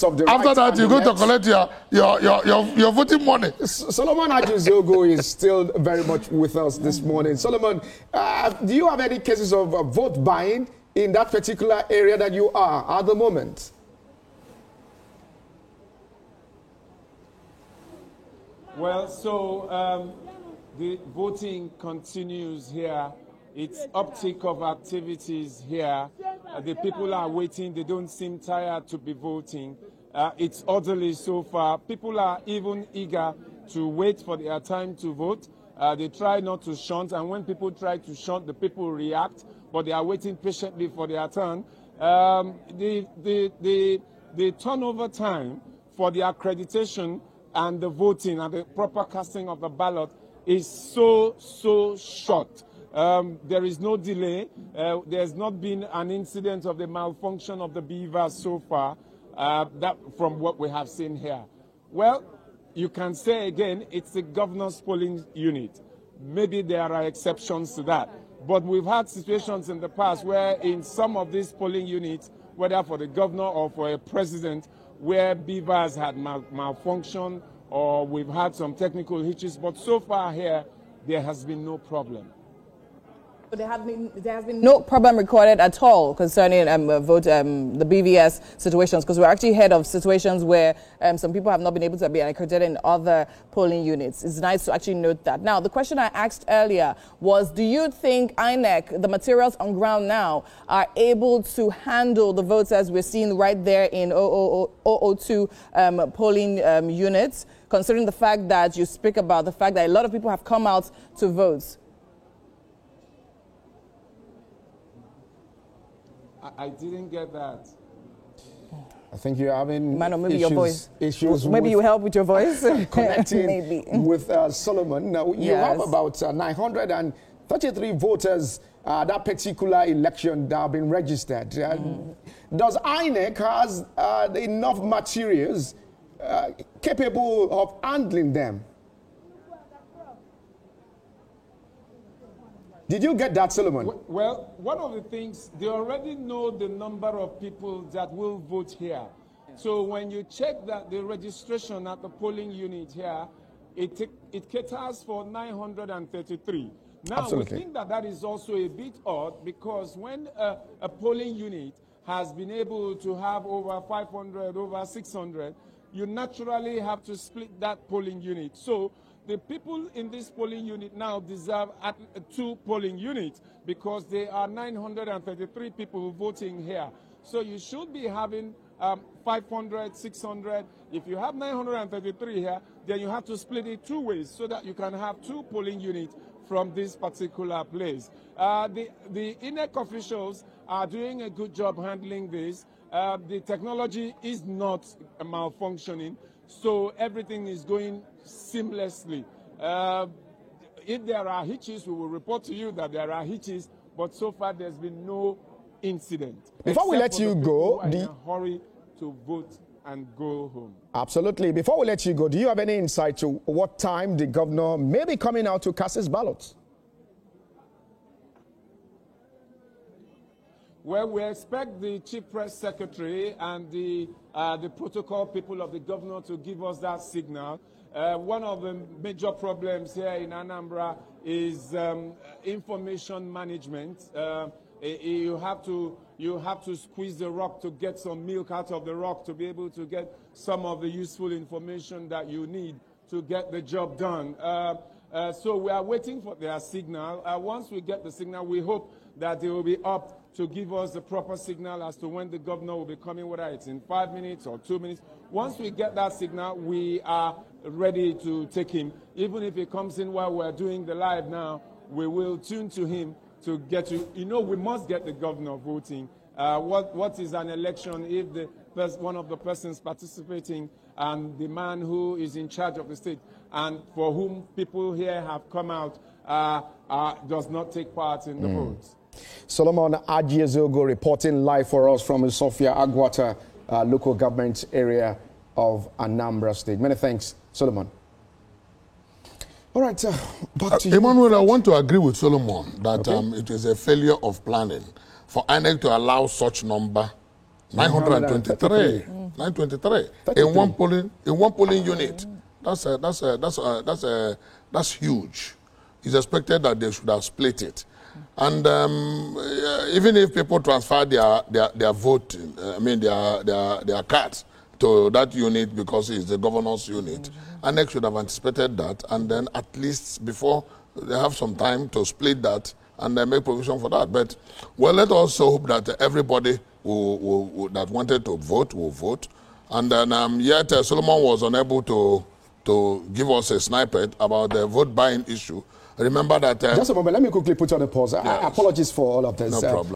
of the After that, you go to collect your voting money. Solomon Ajizogo is still very much with us this morning. Solomon, do you have any cases of vote buying in that particular area that you are at the moment? Well, so the voting continues here. It's uptick of activities here. The people are waiting. They don't seem tired to be voting. It's orderly so far. People are even eager to wait for their time to vote. They try not to shunt, and when people try to shunt, the people react, but they are waiting patiently for their turn. The turnover time for the accreditation and the voting and the proper casting of the ballot is so short. There is no delay. There's not been an incident of the malfunction of the beavers so far, that from what we have seen here. Well, you can say again, it's the governor's polling unit. Maybe there are exceptions to that. But we've had situations in the past where in some of these polling units, whether for the governor or for a president, where beavers had malfunction or we've had some technical hitches. But so far here, there has been no problem. There has been no problem recorded at all concerning the BVS situations, because we're actually ahead of situations where some people have not been able to be accredited in other polling units. It's nice to actually note that. Now, the question I asked earlier was, do you think INEC, the materials on ground now, are able to handle the votes as we're seeing right there in 002 polling units, considering the fact that you speak about the fact that a lot of people have come out to vote? I didn't get that. I think you're having maybe your voice. Issues. Maybe you help with your voice. Connecting maybe. with Solomon. Now, you have about 933 voters that particular election that have been registered. Does INEC has enough materials capable of handling them? Did you get that, Solomon? Well, one of the things, they already know the number of people that will vote here. So when you check that the registration at the polling unit here, it caters for 933. Now, Absolutely. We think that is also a bit odd, because when a polling unit has been able to have over 500, over 600, you naturally have to split that polling unit. So the people in this polling unit now deserve 2 polling units, because there are 933 people voting here. So you should be having 500, 600. If you have 933 here, then you have to split it 2 ways so that you can have 2 polling units from this particular place. The INEC officials are doing a good job handling this. The technology is not malfunctioning, so everything is going seamlessly. If there are hitches, we will report to you that there are hitches, but so far there's been no incident. Before we let you go, in a hurry to vote and go home. Absolutely. Before we let you go, do you have any insight to what time the governor may be coming out to cast his ballots? Well, we expect the Chief Press Secretary and the protocol people of the governor to give us that signal. One of the major problems here in Anambra is information management. You have to squeeze the rock to get some milk out of the rock to be able to get some of the useful information that you need to get the job done. So we are waiting for their signal. Once we get the signal, we hope that they will be up to give us the proper signal as to when the governor will be coming, whether it's in 5 minutes or 2 minutes. Once we get that signal, we are ready to take him. Even if he comes in while we're doing the live now, we will tune to him to get to, we must get the governor voting. What is an election if one of the persons participating and the man who is in charge of the state and for whom people here have come out does not take part in the votes? Solomon Ajizogo reporting live for us from Isuofia, Aguata Local Government area of Anambra State. Many thanks, Solomon. All right, back to you. Emmanuel, I want to agree with Solomon that it is a failure of planning for INEC to allow such number 923. 923 in one polling unit. That's huge. It's expected that they should have split it. And even if people transfer their vote, their cards to that unit because it's the governor's unit, INEC should have anticipated that, and then at least before they have some time to split that and make provision for that. But well, let us hope that everybody that wanted to vote will vote. And then yet Solomon was unable to give us a snippet about the vote buying issue. Remember that... Just a moment, let me quickly put on a pause. Yes. Apologies for all of this. No problem.